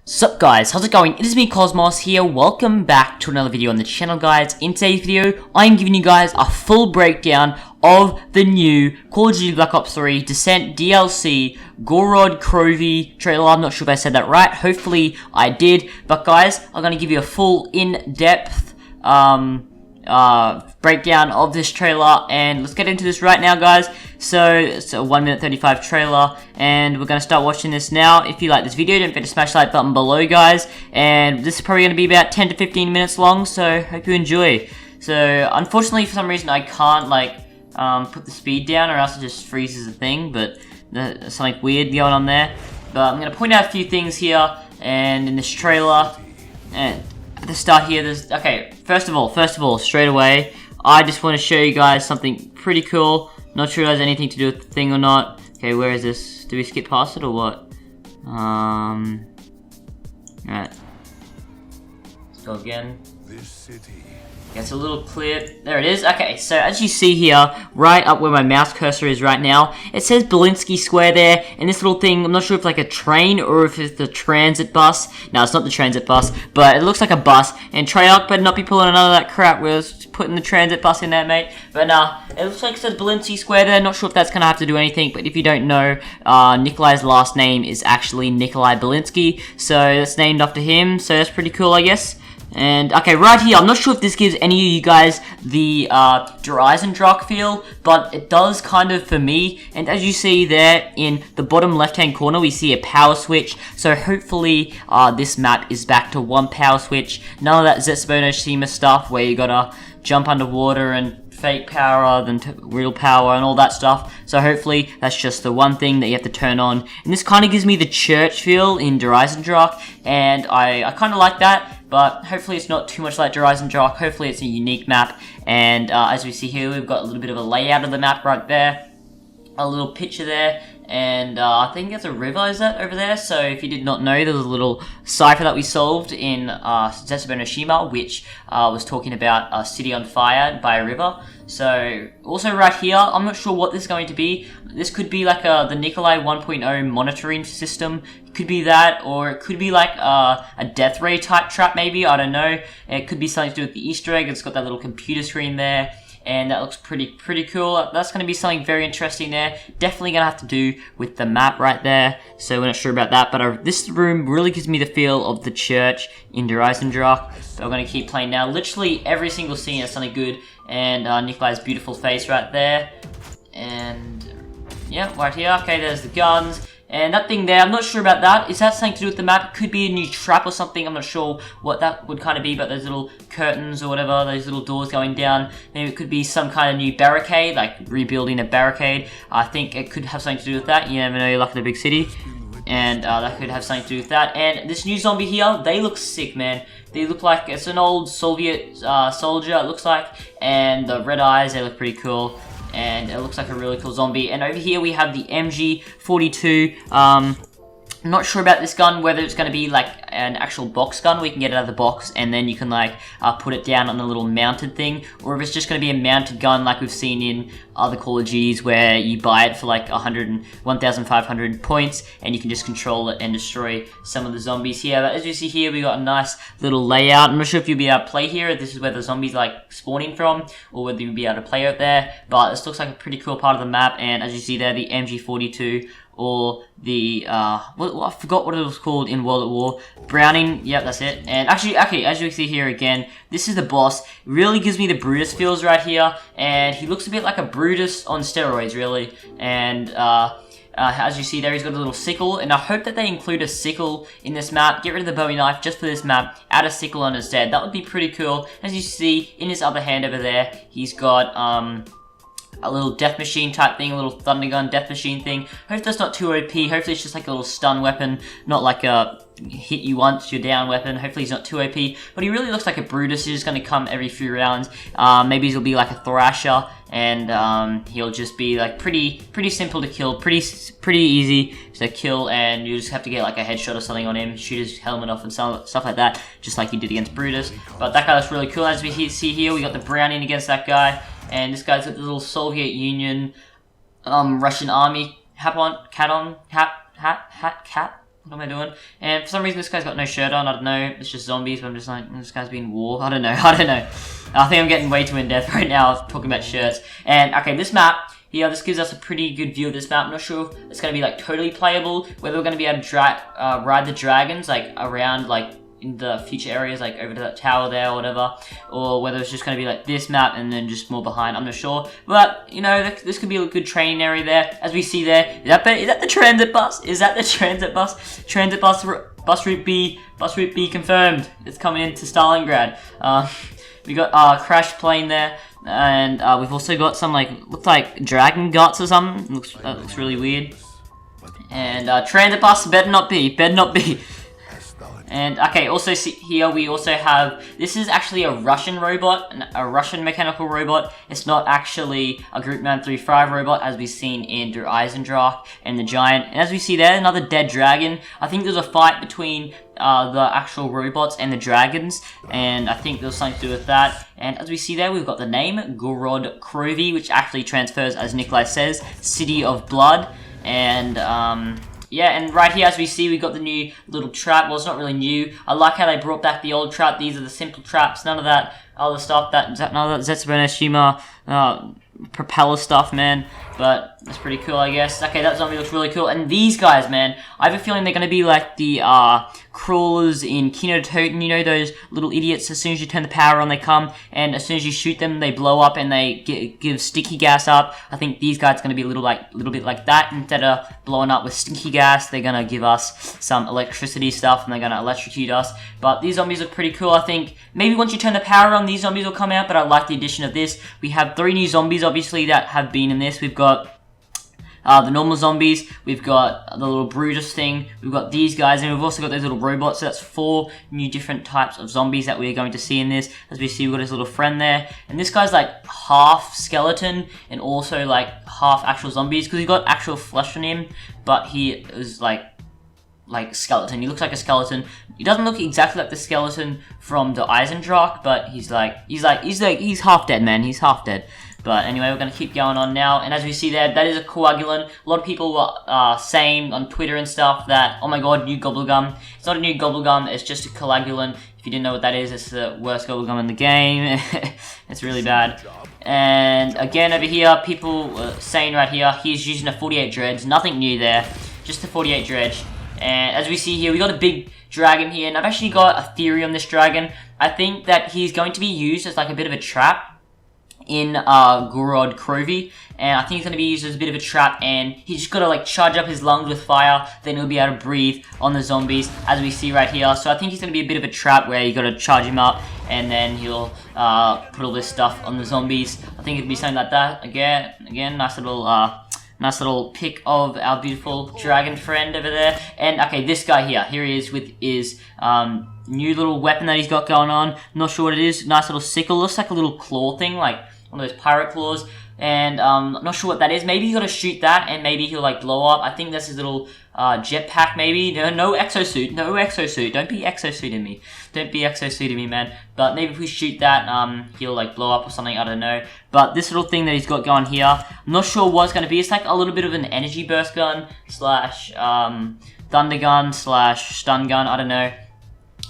Sup guys, how's it going? It is me Cosmos here, welcome back to another video on the channel guys. In today's video, I'm giving you guys a full breakdown of the new Call of Duty Black Ops 3 Descent DLC Gorod Krovi trailer. I'm not sure if I said that right, hopefully I did. But guys, I'm going to give you a full in-depth breakdown of this trailer, and let's get into this right now guys. So it's a 1 minute 35 trailer, and we're going to start watching this now. If you like this video, don't forget to smash the like button below guys, and this is probably going to be about 10 to 15 minutes long, so hope you enjoy. So unfortunately for some reason I can't put the speed down, or else it just freezes the thing, but there's something weird going on there. But I'm going to point out a few things here and in this trailer. And at the start here, there's first of all, straight away, I just want to show you guys something pretty cool. Not sure it has anything to do with the thing or not. Okay, where is this? Do we skip past it or what? Alright. Let's go again. This city. It's a little clip. There it is. Okay, so as you see here, right up where my mouse cursor is right now, it says Belinsky Square there, and this little thing, I'm not sure if it's like a train or if it's the transit bus. No, it's not the transit bus, but it looks like a bus, and Treyarch better not be pulling none of that crap where it's putting the transit bus in there, mate. But nah, it looks like it says Belinsky Square there. Not sure if that's gonna have to do anything, but if you don't know, Nikolai's last name is actually Nikolai Belinsky, so it's named after him, so that's pretty cool, I guess. And, okay, right here, I'm not sure if this gives any of you guys the Dryzen feel, but it does kind of for me. And as you see there in the bottom left-hand corner, we see a power switch. So hopefully this map is back to one power switch. None of that Zetsubonashima stuff where you gotta jump underwater and fake power, then real power and all that stuff. So hopefully that's just the one thing that you have to turn on. And this kind of gives me the church feel in Dryzen, and I kind of like that. But hopefully it's not too much like Dryzen. Hopefully it's a unique map. And as we see here, we've got a little bit of a layout of the map right there. A little picture there. And I think it's a river, is that, over there? So if you did not know, there was a little cipher that we solved in Zetsubonashima, which was talking about a city on fire by a river. So also right here, I'm not sure what this is going to be. This could be like the Nikolai 1.0 monitoring system. It could be that, or it could be like a death ray type trap maybe, I don't know. It could be something to do with the Easter egg. It's got that little computer screen there. And that looks pretty cool. That's going to be something very interesting there. Definitely going to have to do with the map right there. So we're not sure about that. But this room really gives me the feel of the church in Dryzen. So we're going to keep playing now. Literally every single scene has something good. And Nikolai's beautiful face right there. And yeah, right here. Okay, there's the guns. And that thing there, I'm not sure about that. Is that something to do with the map? It could be a new trap or something. I'm not sure what that would kind of be, but those little curtains or whatever, those little doors going down. Maybe it could be some kind of new barricade, like rebuilding a barricade. I think it could have something to do with that. You never know, you're like in a big city. And that could have something to do with that. And this new zombie here, they look sick, man. They look like it's an old Soviet soldier, it looks like. And the red eyes, they look pretty cool. And it looks like a really cool zombie. And over here we have the MG42. I'm not sure about this gun, whether it's going to be like an actual box gun where you can get it out of the box and then you can put it down on a little mounted thing, or if it's just going to be a mounted gun like we've seen in other Call of Duties where you buy it for like 1,500 points and you can just control it and destroy some of the zombies here. But as you see here, we got a nice little layout. I'm not sure if you'll be able to play here, if this is where the zombies spawning from, or whether you'll be able to play out there, but this looks like a pretty cool part of the map. And as you see there, the MG42, or the, I forgot what it was called in World at War. Browning, yep, that's it. And actually, okay, as you see here again, this is the boss. It really gives me the Brutus feels right here, and he looks a bit like a Brutus on steroids, really. And, as you see there, he's got a little sickle, and I hope that they include a sickle in this map. Get rid of the Bowie knife just for this map, add a sickle on his head. That would be pretty cool. As you see, in his other hand over there, he's got, a little death machine type thing, a little thunder gun death machine thing. Hope that's not too OP. Hopefully it's just like a little stun weapon, not like a hit you once, you're down weapon. Hopefully he's not too OP. But he really looks like a Brutus. He's just going to come every few rounds. Maybe he'll be like a Thrasher, and he'll just be like pretty simple to kill, pretty easy to kill, and you just have to get like a headshot or something on him, shoot his helmet off and stuff like that, just like you did against Brutus. But that guy looks really cool. As we see here, we got the Browning against that guy. And this guy's got the little Soviet Union, Russian army hat on, What am I doing? And for some reason this guy's got no shirt on, I don't know, it's just zombies, but I'm just like, this guy's being war, I don't know. I think I'm getting way too in-depth right now talking about shirts. And, okay, this map here, this gives us a pretty good view of this map. I'm not sure if it's going to be, like, totally playable, whether we're going to be able to ride the dragons, like, around, like, in the future areas, like over to that tower there or whatever, or whether it's just going to be like this map and then just more behind, I'm not sure. But, you know, this could be a good training area there, as we see there. Is that the transit bus? Is that the transit bus? Transit bus, bus route B confirmed. It's coming into Stalingrad. We got a crash plane there, and we've also got some, like, looks like dragon guts or something. Looks really weird. And transit bus better not be. And, okay, also see here we also have, this is actually a Russian robot, a Russian mechanical robot. It's not actually a Group 935 robot, as we've seen in Der Eisendrache and the Giant. And as we see there, another dead dragon. I think there's a fight between the actual robots and the dragons, and I think there's something to do with that. And as we see there, we've got the name, Gorod Krovi, which actually transfers, as Nikolai says, City of Blood. And, yeah, and right here, as we see, we got the new little trap. Well, it's not really new. I like how they brought back the old trap. These are the simple traps. None of that other stuff. None of that Zetsubou Shima propeller stuff, man. But that's pretty cool, I guess. Okay, that zombie looks really cool. And these guys, man, I have a feeling they're going to be like the crawlers in Kino Toten. You know, those little idiots. As soon as you turn the power on, they come. And as soon as you shoot them, they blow up and they give sticky gas up. I think these guys are going to be a little bit like that. Instead of blowing up with sticky gas, they're going to give us some electricity stuff. And they're going to electrocute us. But these zombies are pretty cool, I think. Maybe once you turn the power on, these zombies will come out. But I like the addition of this. We have 3 new zombies, obviously, that have been in this. We've got the normal zombies, we've got the little Brutus thing, we've got these guys, and we've also got those little robots. So that's 4 new different types of zombies that we're going to see in this. As we see, we've got his little friend there, and this guy's like half skeleton and also like half actual zombies, because he's got actual flesh on him, but he is like skeleton. He looks like a skeleton. He doesn't look exactly like the skeleton from the Eisendrache, but he's half dead, man. He's half dead. But anyway, we're going to keep going on now. And as we see there, that is a coagulant. A lot of people were saying on Twitter and stuff that, oh my god, new gobblegum. It's not a new gobblegum, it's just a coagulant. If you didn't know what that is, it's the worst gobblegum in the game. It's really bad. And again, over here, people were saying right here, he's using a 48 dredge. Nothing new there, just a 48 dredge. And as we see here, we got a big dragon here. And I've actually got a theory on this dragon. I think that he's going to be used as like a bit of a trap in Gorod Krovi, and I think he's going to be used as a bit of a trap, and he's just got to like charge up his lungs with fire, then he'll be able to breathe on the zombies, as we see right here. So I think he's going to be a bit of a trap where you got to charge him up, and then he'll put all this stuff on the zombies. I think it'd be something like that. Again, nice little pic of our beautiful dragon friend over there. And okay, this guy here he is with his new little weapon that he's got going on. Not sure what it is. Nice little sickle. Looks like a little claw thing, like one of those pirate claws. And not sure what that is. Maybe you gotta shoot that, and maybe he'll like blow up. I think that's his little jetpack. Maybe no exosuit. No exosuit. Don't be exosuiting me. Don't be exosuiting me, man. But maybe if we shoot that, he'll like blow up or something. I don't know. But this little thing that he's got going here, I'm not sure what it's gonna be. It's like a little bit of an energy burst gun slash thunder gun slash stun gun. I don't know.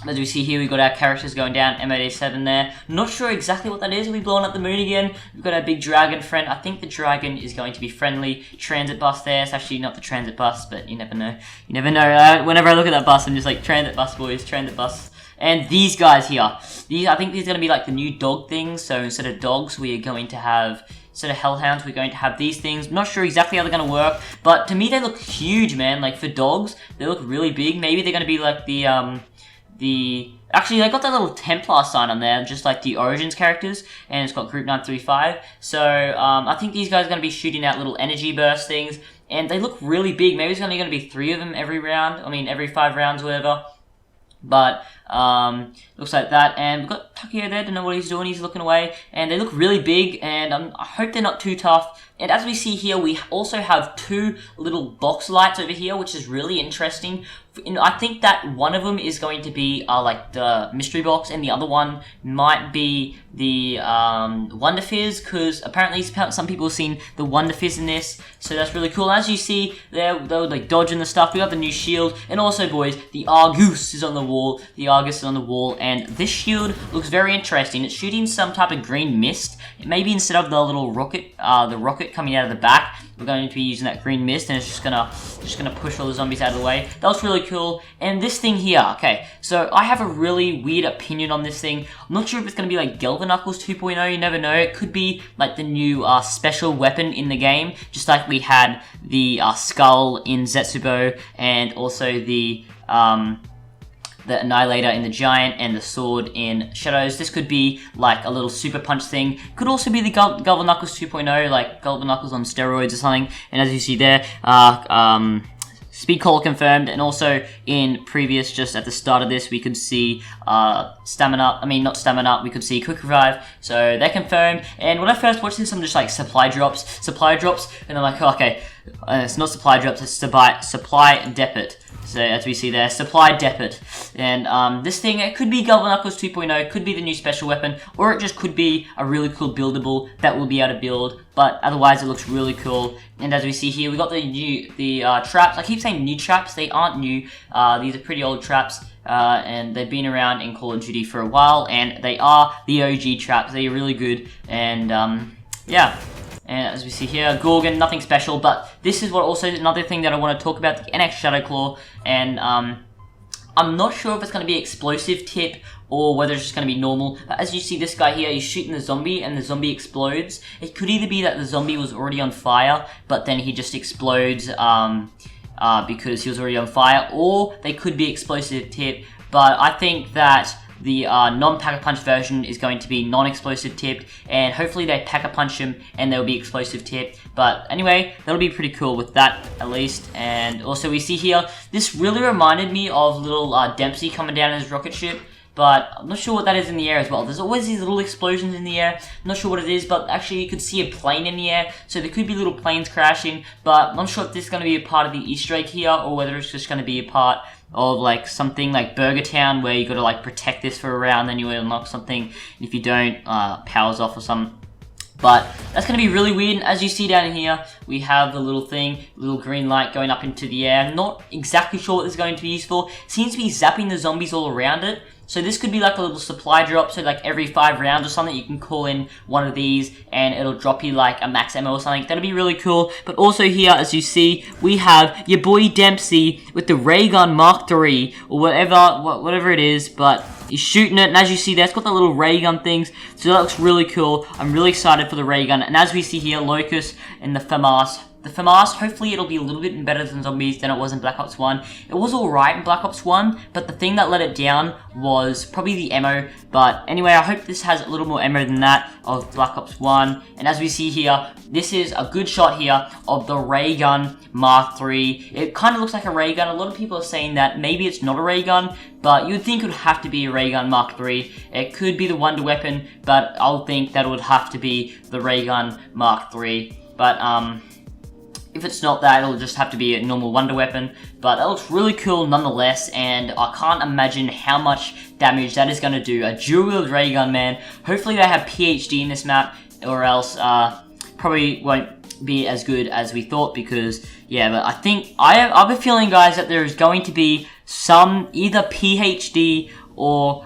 As we see here, we've got our characters going down, M87 there. Not sure exactly what that is. Are we blowing up the moon again? We've got our big dragon friend. I think the dragon is going to be friendly. Transit bus there. It's actually not the transit bus, but you never know. You never know. Whenever I look at that bus, I'm just like, transit bus, boys, transit bus. And these guys here. I think these are going to be like the new dog things. So instead of dogs, we are going to have... Instead of hellhounds, we're going to have these things. Not sure exactly how they're going to work, but to me, they look huge, man. Like, for dogs, they look really big. Maybe they're going to be like actually, they got that little Templar sign on there, just like the Origins characters, and it's got Group 935. So, I think these guys are going to be shooting out little energy burst things, and they look really big. Maybe there's only going to be 3 of them every round. I mean, every 5 rounds or whatever. But Looks like that, and we've got Takeo there. Don't know what he's doing. He's looking away, and they look really big, and I hope they're not too tough. And as we see here, we also have 2 little box lights over here, which is really interesting. I think that one of them is going to be like the mystery box, and the other one might be the WUNDERFIZZ, because apparently some people have seen the WUNDERFIZZ in this, so that's really cool. As you see, they're like dodging the stuff. We got the new shield, and also, boys, the Argus is on the wall. The Argus is on the wall, and this shield looks very interesting. It's shooting some type of green mist. Maybe instead of the little rocket, the rocket coming out of the back, we're going to be using that green mist, and it's just gonna push all the zombies out of the way. That was really cool. And this thing here, okay, so I have a really weird opinion on this thing. I'm not sure if it's gonna be like Galvaknuckles 2.0. You never know. It could be like the new special weapon in the game, just like we had the skull in Zetsubo, and also the Annihilator in the Giant, and the sword in Shadows. This could be like a little super punch thing. Could also be the Galvaknuckles 2.0, like Galvaknuckles on steroids or something. And as you see there, speed cola confirmed, and also in previous, just at the start of this, we could see stamina, not stamina, we could see quick revive, so they're confirmed. And when I first watched this, I'm just like, supply drops, and I'm like, oh, okay, it's not supply drops, it's supply depot. So as we see there, supply depot. And this thing, it could be Galvaknuckles 2.0, it could be the new special weapon, or it just could be a really cool buildable that we'll be able to build. But otherwise, it looks really cool. And as we see here, we got the traps. I keep saying new traps, they aren't new. These are pretty old traps. And they've been around in Call of Duty for a while, and they are the OG traps. They're really good, and yeah. And as we see here, Gorgon, nothing special, but this is what also another thing that I want to talk about, the NX Shadowclaw, and I'm not sure if it's going to be explosive tip or whether it's just going to be normal. But as you see, this guy here, he's shooting the zombie, and the zombie explodes. It could either be that the zombie was already on fire, but then he just explodes because he was already on fire, or they could be explosive tip. But I think that the non-pack-a-punch version is going to be non-explosive tipped, and hopefully they pack-a-punch him and they'll be explosive tipped. But anyway, that'll be pretty cool with that, at least. And also we see here, this really reminded me of little Dempsey coming down in his rocket ship, but I'm not sure what that is in the air as well. There's always these little explosions in the air. I'm not sure what it is, but actually you could see a plane in the air, so there could be little planes crashing, but I'm not sure if this is going to be a part of the Easter egg here, or whether it's just going to be a part of like something like Burger Town, where you got to like protect this for a round, then you unlock something, and if you don't, powers off or something. But that's going to be really weird. And as you see down here, we have the little thing, little green light going up into the air. I'm not exactly sure what this is going to be used for. It seems to be zapping the zombies all around it. So this could be like a little supply drop, so like every 5 rounds or something, you can call in one of these, and it'll drop you like a max ammo or something. That'll be really cool. But also here, as you see, we have your boy Dempsey with the ray gun Mark III, or whatever it is, but he's shooting it, and as you see there, it's got the little ray gun things, so that looks really cool. I'm really excited for the ray gun. And as we see here, Locust and the FAMAS. The FAMAS, hopefully it'll be a little bit better than zombies than it was in Black Ops 1. It was alright in Black Ops 1, but the thing that let it down was probably the ammo. But anyway, I hope this has a little more ammo than that of Black Ops 1. And as we see here, this is a good shot here of the ray gun Mark III. It kind of looks like a ray gun. A lot of people are saying that maybe it's not a ray gun, but you'd think it would have to be a ray gun Mark III. It could be the Wonder Weapon, but I'll think that it would have to be the ray gun Mark III. But if it's not that, it'll just have to be a normal Wonder Weapon. But that looks really cool nonetheless, and I can't imagine how much damage that is going to do. A dual-wield ray gun, man. Hopefully they have PhD in this map, or else probably won't be as good as we thought, because, yeah, but I have a feeling, guys, that there's going to be some either PhD or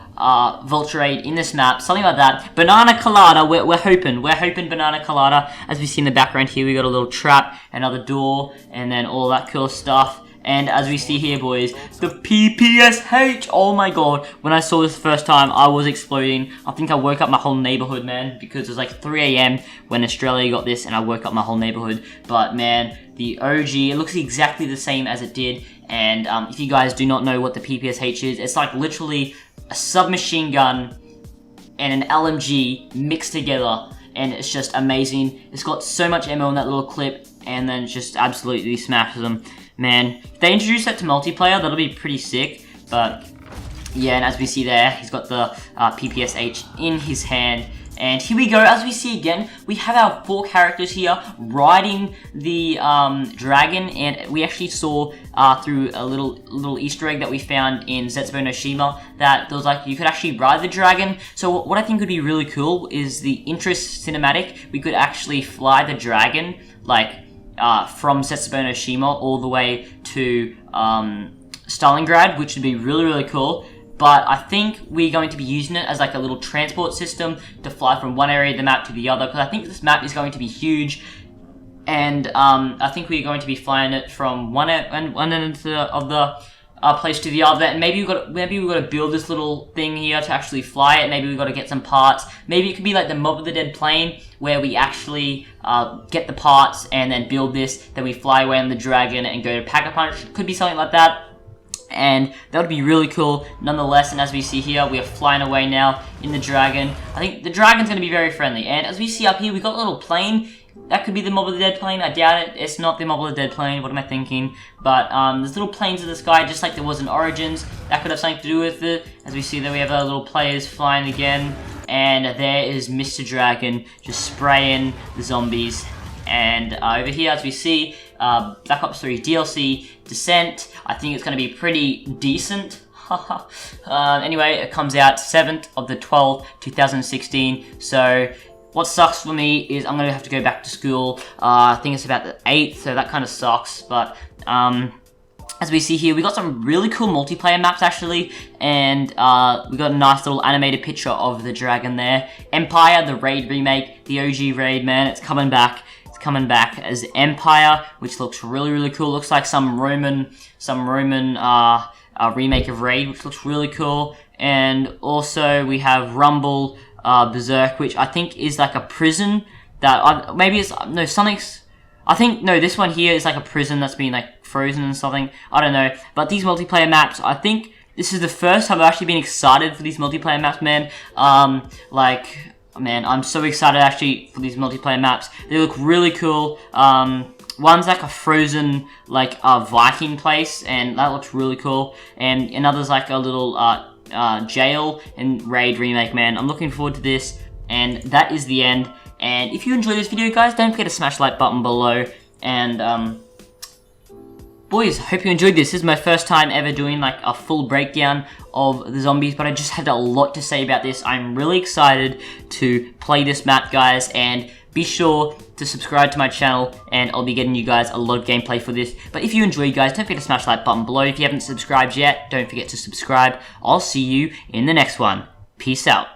Vulture in this map, something like that. Banana Colada, we're hoping Banana Colada. As we see in the background here, we got a little trap, another door, and then all that cool stuff. And as we see here, boys, the PPSH, oh my god, when I saw this the first time, I was exploding. I think I woke up my whole neighborhood, man, because it was like 3 AM when Australia got this, and I woke up my whole neighborhood. But man, the OG, it looks exactly the same as it did. And if you guys do not know what the PPSH is, it's like literally a submachine gun and an LMG mixed together, and it's just amazing. It's got so much ammo in that little clip, and then just absolutely smashes them. Man, if they introduce that to multiplayer, that'll be pretty sick. But Yeah, and as we see there, he's got the PPSH in his hand. And here we go, as we see again, we have our 4 characters here riding the dragon, and we actually saw through a little Easter egg that we found in Zetsubo no Shima that there was like, you could actually ride the dragon. So what I think would be really cool is the interest cinematic. We could actually fly the dragon, like, from Zetsubo no Shima all the way to Stalingrad, which would be really, really cool. But I think we're going to be using it as like a little transport system to fly from one area of the map to the other, because I think this map is going to be huge, and I think we're going to be flying it from one end of the place to the other. And maybe we got to build this little thing here to actually fly it. Maybe we got to get some parts. Maybe it could be like the Mob of the Dead plane, where we actually get the parts and then build this. Then we fly away on the dragon and go to Pack-a-Punch. Could be something like that. And that would be really cool nonetheless. And as we see here, we are flying away now in the dragon. I think the dragon's going to be very friendly. And as we see up here, we got a little plane. That could be the Mob of the Dead plane. I doubt it. It's not the Mob of the Dead plane. What am I thinking? But there's little planes in the sky, just like there was in Origins. That could have something to do with it. As we see there, we have our little players flying again. And there is Mr. Dragon just spraying the zombies. And over here, as we see, Black Ops 3 DLC Descent. I think it's going to be pretty decent. Anyway, it comes out 7th of the 12th, 2016. So what sucks for me is I'm going to have to go back to school. I think it's about the 8th, so that kind of sucks. But as we see here, we got some really cool multiplayer maps actually, and we got a nice little animated picture of the dragon there. Empire, the Raid remake, the OG Raid, man, it's coming back. Coming back as Empire, which looks really, really cool. Looks like some Roman remake of Raid, which looks really cool. And also we have Rumble Berserk, which I think is like a prison that maybe it's no Sonic's. I think no, this one here is like a prison that's been like frozen and something. I don't know, but these multiplayer maps, I think this is the first time I've actually been excited for these multiplayer maps, man. Man, I'm so excited actually for these multiplayer maps. They look really cool. One's like a frozen, like Viking place, and that looks really cool. And another's like a little jail and Raid remake, man. I'm looking forward to this, and that is the end. And if you enjoyed this video, guys, don't forget to smash the like button below. And boys, hope you enjoyed this. This is my first time ever doing like a full breakdown of the zombies, but I just had a lot to say about this. I'm really excited to play this map, guys, and be sure to subscribe to my channel, and I'll be getting you guys a lot of gameplay for this. But if you enjoyed, guys, don't forget to smash that button below. If you haven't subscribed yet, don't forget to subscribe. I'll see you in the next one. Peace out.